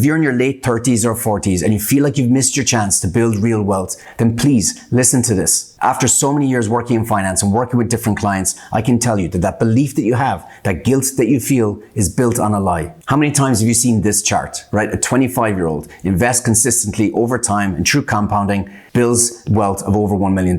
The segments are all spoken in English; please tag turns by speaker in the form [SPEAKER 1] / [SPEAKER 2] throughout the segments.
[SPEAKER 1] If you're in your late 30s or 40s and you feel like you've missed your chance to build real wealth, then please listen to this. After so many years working in finance and working with different clients, I can tell you that belief that you have, that guilt that you feel, is built on a lie. How many times have you seen this chart, right? A 25-year-old invests consistently over time and through compounding builds wealth of over $1 million.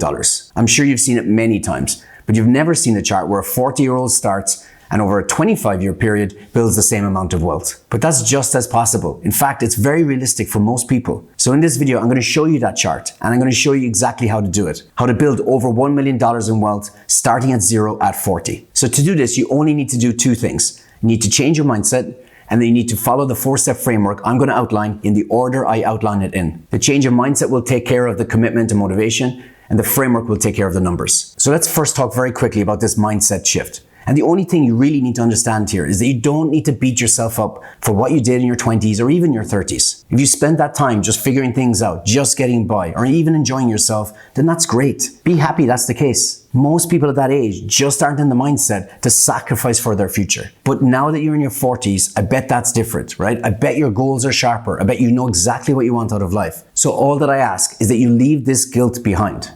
[SPEAKER 1] I'm sure you've seen it many times, but you've never seen a chart where a 40-year-old starts and over a 25-year period builds the same amount of wealth. But that's just as possible. In fact, it's very realistic for most people. So in this video, I'm going to show you that chart and I'm going to show you exactly how to do it. How to build over $1 million in wealth starting at zero at 40. So to do this, you only need to do two things. You need to change your mindset, and then you need to follow the 4-step framework I'm going to outline in the order I outline it in. The change of mindset will take care of the commitment and motivation, and the framework will take care of the numbers. So let's first talk very quickly about this mindset shift. And the only thing you really need to understand here is that you don't need to beat yourself up for what you did in your 20s or even your 30s. If you spend that time just figuring things out, just getting by, or even enjoying yourself, then that's great. Be happy that's the case. Most people at that age just aren't in the mindset to sacrifice for their future. But now that you're in your 40s, I bet that's different, right? I bet your goals are sharper. I bet you know exactly what you want out of life. So all that I ask is that you leave this guilt behind.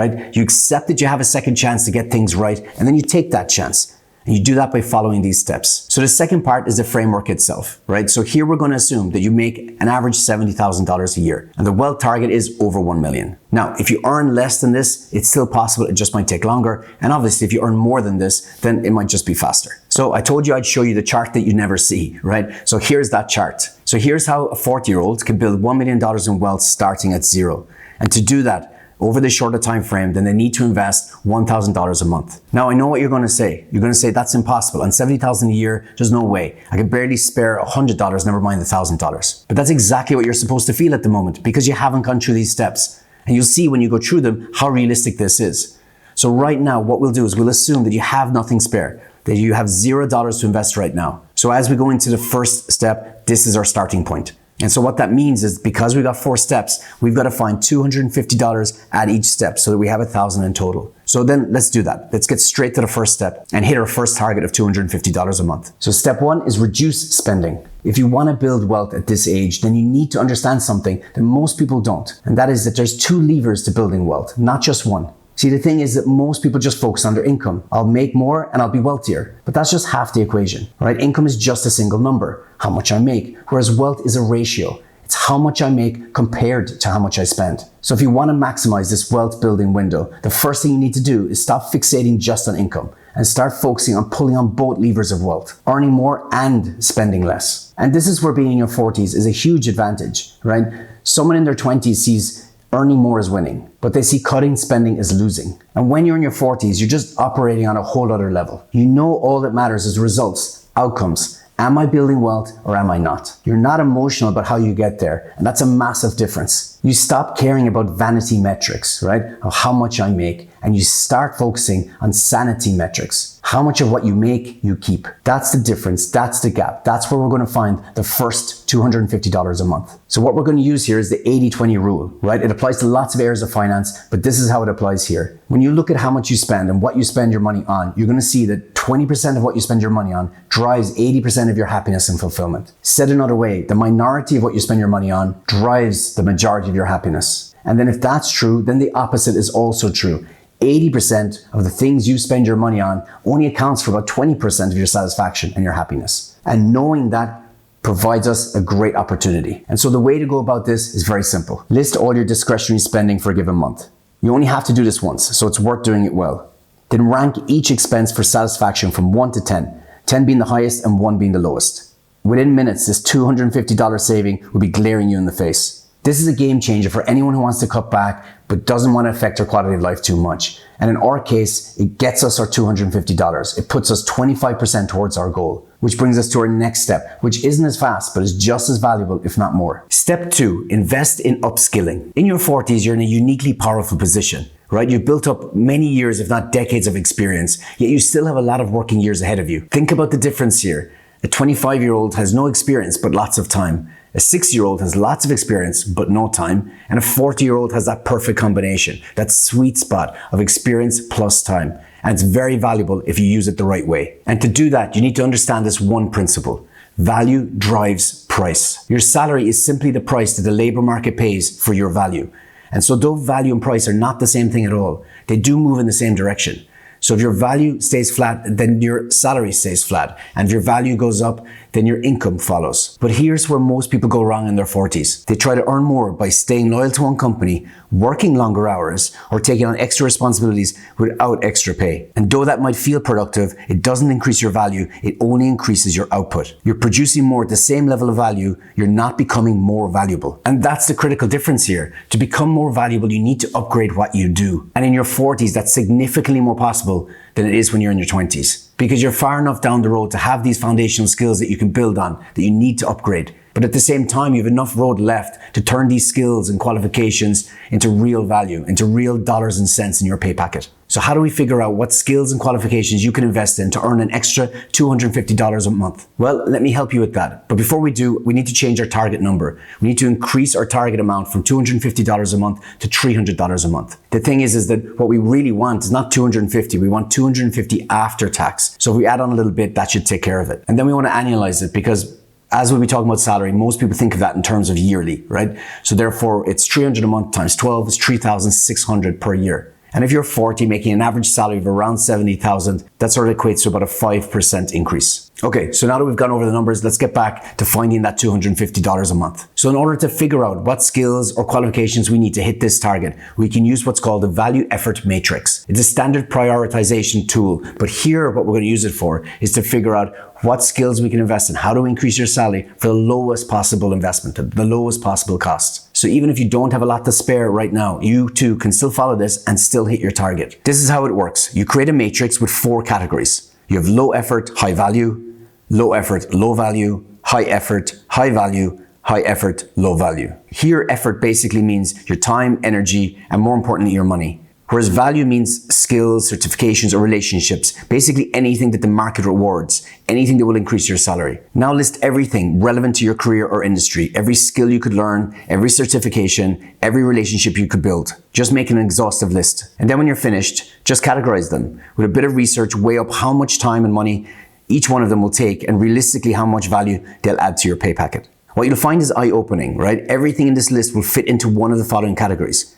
[SPEAKER 1] Right? You accept that you have a second chance to get things right, and then you take that chance. And you do that by following these steps. So the second part is the framework itself, right? So here we're going to assume that you make an average $70,000 a year, and the wealth target is over 1 million. Now, if you earn less than this, it's still possible. It just might take longer. And obviously, if you earn more than this, then it might just be faster. So I told you I'd show you the chart that you never see, right? So here's that chart. So here's how a 40-year-old can build $1 million in wealth starting at zero. And to do that, over the shorter time frame, then they need to invest $1,000 a month. Now, I know what you're going to say. You're going to say that's impossible. On $70,000 a year, there's no way. I can barely spare $100, never mind the $1,000. But that's exactly what you're supposed to feel at the moment because you haven't gone through these steps. And you'll see when you go through them how realistic this is. So right now, what we'll do is we'll assume that you have nothing spare, that you have $0 to invest right now. So as we go into the first step, this is our starting point. And so what that means is because we got 4 steps, we've got to find $250 at each step so that we have $1,000 in total. So then let's do that. Let's get straight to the first step and hit our first target of $250 a month. So step 1 is reduce spending. If you want to build wealth at this age, then you need to understand something that most people don't. And that is that there's 2 levers to building wealth, not just one. See, the thing is that most people just focus on their income. I'll make more and I'll be wealthier. But that's just half the equation, right? Income is just a single number, how much I make, whereas wealth is a ratio. It's how much I make compared to how much I spend. So if you want to maximize this wealth building window, the first thing you need to do is stop fixating just on income and start focusing on pulling on both levers of wealth, earning more and spending less. And this is where being in your 40s is a huge advantage, right? Someone in their 20s sees earning more is winning, but they see cutting spending is losing. And when you're in your 40s, you're just operating on a whole other level. You know all that matters is results, outcomes. Am I building wealth or am I not? You're not emotional about how you get there, and that's a massive difference. You stop caring about vanity metrics, right? Of how much I make, and you start focusing on sanity metrics. How much of what you make, you keep. That's the difference. That's the gap. That's where we're going to find the first $250 a month. So what we're going to use here is the 80-20 rule, right? It applies to lots of areas of finance, but this is how it applies here. When you look at how much you spend and what you spend your money on, you're going to see that 20% of what you spend your money on drives 80% of your happiness and fulfillment. Said another way, the minority of what you spend your money on drives the majority of your happiness. And then if that's true, then the opposite is also true. 80% of the things you spend your money on only accounts for about 20% of your satisfaction and your happiness. And knowing that provides us a great opportunity. And so the way to go about this is very simple. List all your discretionary spending for a given month. You only have to do this once, so it's worth doing it well. Then rank each expense for satisfaction from 1 to 10, 10 being the highest and 1 being the lowest. Within minutes, this $250 saving will be glaring you in the face. This is a game changer for anyone who wants to cut back but doesn't want to affect their quality of life too much. And in our case, it gets us our $250. It puts us 25% towards our goal, which brings us to our next step, which isn't as fast, but is just as valuable, if not more. Step 2, invest in upskilling. In your 40s, you're in a uniquely powerful position, right? You've built up many years, if not decades of experience, yet you still have a lot of working years ahead of you. Think about the difference here. A 25-year-old has no experience, but lots of time. A 6-year-old has lots of experience, but no time. And a 40-year-old has that perfect combination, that sweet spot of experience plus time. And it's very valuable if you use it the right way. And to do that, you need to understand this one principle. Value drives price. Your salary is simply the price that the labor market pays for your value. And so though value and price are not the same thing at all, they do move in the same direction. So if your value stays flat, then your salary stays flat. And if your value goes up, then your income follows. But here's where most people go wrong in their 40s. They try to earn more by staying loyal to one company, working longer hours, or taking on extra responsibilities without extra pay. And though that might feel productive, it doesn't increase your value, it only increases your output. You're producing more at the same level of value, you're not becoming more valuable. And that's the critical difference here. To become more valuable, you need to upgrade what you do. And in your 40s, that's significantly more possible than it is when you're in your 20s. Because you're far enough down the road to have these foundational skills that you can build on, that you need to upgrade. But at the same time, you have enough road left to turn these skills and qualifications into real value, into real dollars and cents in your pay packet. So how do we figure out what skills and qualifications you can invest in to earn an extra $250 a month? Well, let me help you with that. But before we do, we need to change our target number. We need to increase our target amount from $250 a month to $300 a month. The thing is that what we really want is not 250, we want 250 after tax. So if we add on a little bit, that should take care of it. And then we want to annualize it because as we'll be talking about salary, most people think of that in terms of yearly, right? So therefore, it's 300 a month times 12 is 3,600 per year. And if you're 40, making an average salary of around 70,000, that sort of equates to about a 5% increase. Okay, so now that we've gone over the numbers, let's get back to finding that $250 a month. So in order to figure out what skills or qualifications we need to hit this target, we can use what's called the value effort matrix. It's a standard prioritization tool, but here what we're going to use it for is to figure out what skills we can invest in, how to increase your salary for the lowest possible investment, the lowest possible cost. So even if you don't have a lot to spare right now, you too can still follow this and still hit your target. This is how it works. You create a matrix with 4 categories. You have low effort, high value, low effort, low value, high effort, high value, high effort, low value. Here, effort basically means your time, energy, and more importantly, your money. Whereas value means skills, certifications, or relationships, basically anything that the market rewards, anything that will increase your salary. Now list everything relevant to your career or industry, every skill you could learn, every certification, every relationship you could build. Just make an exhaustive list. And then when you're finished, just categorize them. With a bit of research, weigh up how much time and money each one of them will take and realistically how much value they'll add to your pay packet. What you'll find is eye-opening, right? Everything in this list will fit into one of the following categories.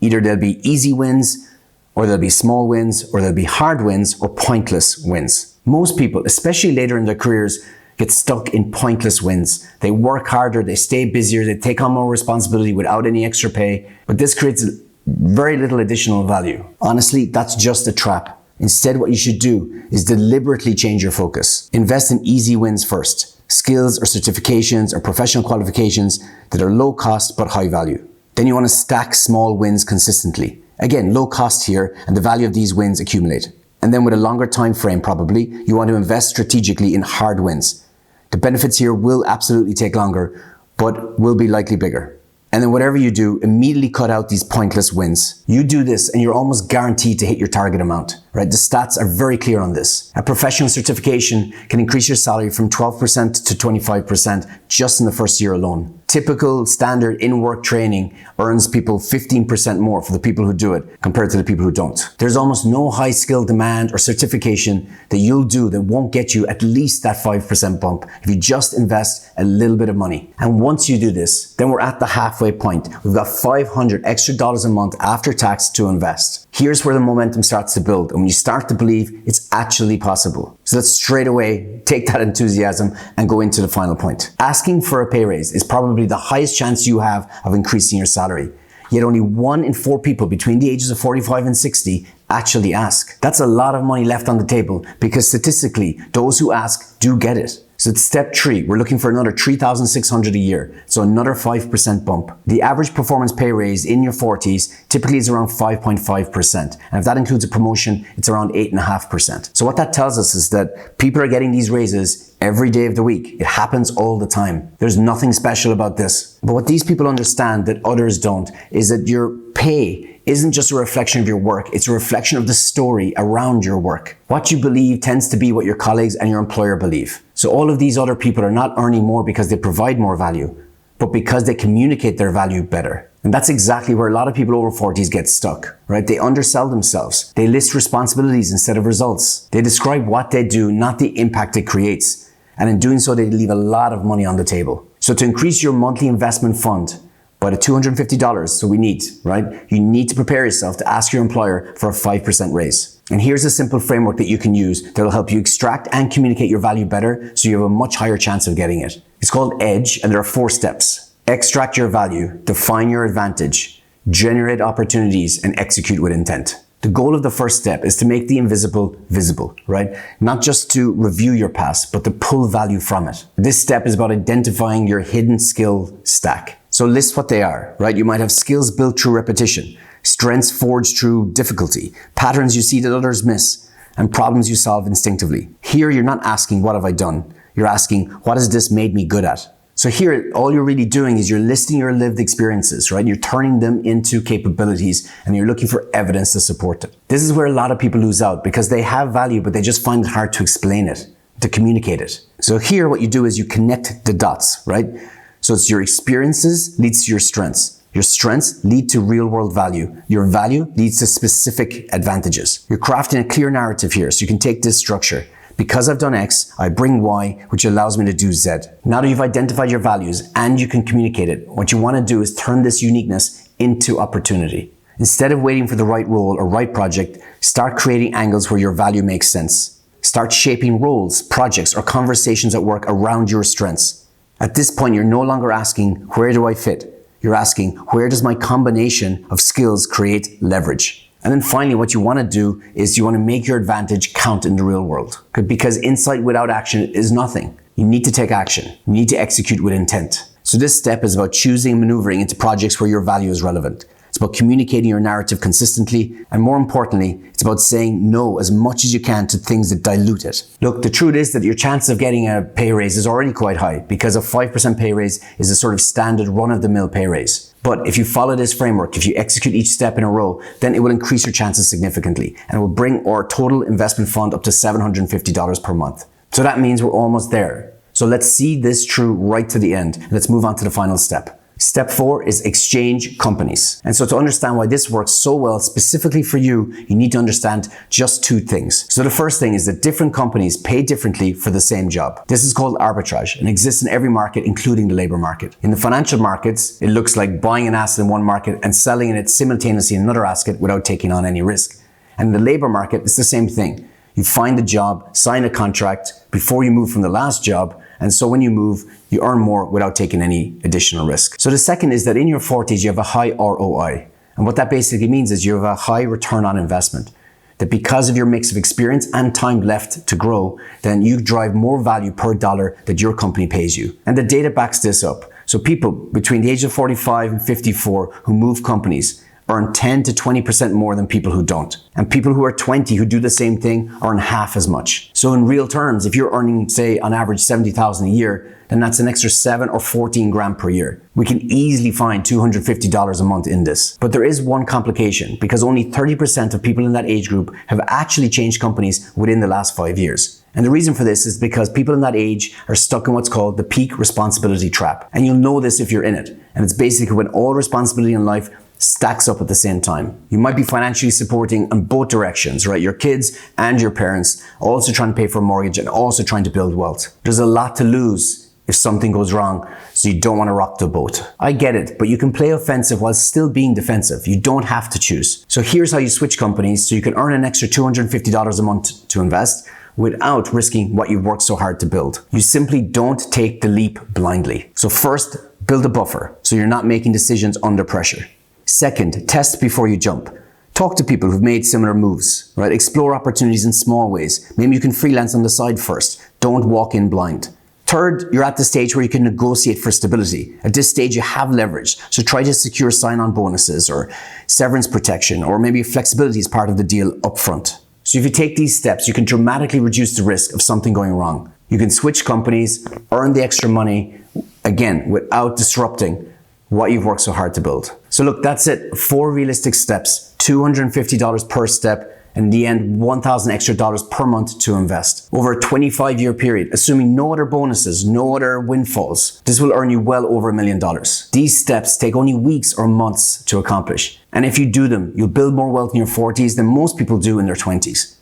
[SPEAKER 1] Either there'll be easy wins, or there'll be small wins, or there'll be hard wins, or pointless wins. Most people, especially later in their careers, get stuck in pointless wins. They work harder, they stay busier, they take on more responsibility without any extra pay, but this creates very little additional value. Honestly, that's just a trap. Instead, what you should do is deliberately change your focus. Invest in easy wins first. Skills or certifications or professional qualifications that are low cost but high value. Then you want to stack small wins consistently. Again, low cost here, and the value of these wins accumulate. And then with a longer time frame probably, you want to invest strategically in hard wins. The benefits here will absolutely take longer, but will be likely bigger. And then whatever you do, immediately cut out these pointless wins. You do this and you're almost guaranteed to hit your target amount, right? The stats are very clear on this. A professional certification can increase your salary from 12% to 25% just in the first year alone. Typical standard in-work training earns people 15% more for the people who do it compared to the people who don't. There's almost no high skill demand or certification that you'll do that won't get you at least that 5% bump if you just invest a little bit of money. And once you do this, then we're at the halfway point. We've got $500 extra a month after tax to invest. Here's where the momentum starts to build, and when you start to believe it's actually possible. So let's straight away take that enthusiasm and go into the final point. Asking for a pay raise is probably the highest chance you have of increasing your salary. Yet only 1 in 4 people between the ages of 45 and 60 actually ask. That's a lot of money left on the table because statistically, those who ask do get it. So it's step 3, we're looking for another $3,600 a year, so another 5% bump. The average performance pay raise in your 40s typically is around 5.5%, and if that includes a promotion, it's around 8.5%. So what that tells us is that people are getting these raises every day of the week. It happens all the time. There's nothing special about this. But what these people understand that others don't is that your pay isn't just a reflection of your work, it's a reflection of the story around your work. What you believe tends to be what your colleagues and your employer believe. So all of these other people are not earning more because they provide more value, but because they communicate their value better. And that's exactly where a lot of people over 40s get stuck, right? They undersell themselves. They list responsibilities instead of results. They describe what they do, not the impact it creates. And in doing so, they leave a lot of money on the table. So to increase your monthly investment fund by the $250, so we need, right? You need to prepare yourself to ask your employer for a 5% raise. And here's a simple framework that you can use that will help you extract and communicate your value better so you have a much higher chance of getting it. It's called EDGE, and there are 4 steps. Extract your value, define your advantage, generate opportunities, and execute with intent. The goal of the first step is to make the invisible visible, right? Not just to review your past, but to pull value from it. This step is about identifying your hidden skill stack. So list what they are, right? You might have skills built through repetition, strengths forged through difficulty, patterns you see that others miss, and problems you solve instinctively. Here, you're not asking, what have I done? You're asking, what has this made me good at? So here, all you're really doing is you're listing your lived experiences, right? You're turning them into capabilities and you're looking for evidence to support it. This is where a lot of people lose out because they have value, but they just find it hard to explain it, to communicate it. So here, what you do is you connect the dots, right? So it's your experiences leads to your strengths. Your strengths lead to real world value. Your value leads to specific advantages. You're crafting a clear narrative here, so you can take this structure. Because I've done X, I bring Y, which allows me to do Z. Now that you've identified your values and you can communicate it, what you want to do is turn this uniqueness into opportunity. Instead of waiting for the right role or right project, start creating angles where your value makes sense. Start shaping roles, projects, or conversations at work around your strengths. At this point, you're no longer asking, where do I fit? You're asking, where does my combination of skills create leverage? And then finally, what you want to do is you want to make your advantage count in the real world. Because insight without action is nothing. You need to take action. You need to execute with intent. So this step is about choosing and maneuvering into projects where your value is relevant. It's about communicating your narrative consistently. And more importantly, it's about saying no as much as you can to things that dilute it. Look, the truth is that your chance of getting a pay raise is already quite high because a 5% pay raise is a sort of standard run-of-the-mill pay raise. But if you follow this framework, if you execute each step in a row, then it will increase your chances significantly and it will bring our total investment fund up to $750 per month. So that means we're almost there. So let's see this through right to the end. Let's move on to the final step. Step 4 is exchange companies. And so to understand why this works so well specifically for you, you need to understand just 2 things. So the first thing is that different companies pay differently for the same job. This is called arbitrage and exists in every market, including the labor market. In the financial markets, it looks like buying an asset in one market and selling it simultaneously in another asset without taking on any risk. And in the labor market, it's the same thing. You find a job, sign a contract before you move from the last job, and so when you move, you earn more without taking any additional risk. So the second is that in your 40s, you have a high ROI. And what that basically means is you have a high return on investment. That because of your mix of experience and time left to grow, then you drive more value per dollar that your company pays you. And the data backs this up. So people between the age of 45 and 54 who move companies earn 10 to 20% more than people who don't. And people who are 20 who do the same thing earn half as much. So in real terms, if you're earning, say, on average $70,000 a year, then that's an extra 7 or 14 grand per year. We can easily find $250 a month in this. But there is one complication because only 30% of people in that age group have actually changed companies within the last 5 years. And the reason for this is because people in that age are stuck in what's called the peak responsibility trap. And you'll know this if you're in it. And it's basically when all responsibility in life stacks up at the same time. You might be financially supporting in both directions, right? Your kids and your parents, also trying to pay for a mortgage and also trying to build wealth. There's a lot to lose if something goes wrong, so you don't want to rock the boat. I get it, but you can play offensive while still being defensive. You don't have to choose. So here's how you switch companies so you can earn an extra $250 a month to invest without risking what you've worked so hard to build. You simply don't take the leap blindly. So first, build a buffer so you're not making decisions under pressure. Second, test before you jump. Talk to people who've made similar moves, right? Explore opportunities in small ways. Maybe you can freelance on the side first. Don't walk in blind. Third, you're at the stage where you can negotiate for stability. At this stage, you have leverage. So try to secure sign-on bonuses or severance protection, or maybe flexibility as part of the deal upfront. So if you take these steps, you can dramatically reduce the risk of something going wrong. You can switch companies, earn the extra money, again, without disrupting what you've worked so hard to build. So look, that's it. 4 realistic steps, $250 per step, and in the end, $1,000 extra per month to invest. Over a 25-year period, assuming no other bonuses, no other windfalls, this will earn you well over $1 million. These steps take only weeks or months to accomplish. And if you do them, you'll build more wealth in your 40s than most people do in their 20s.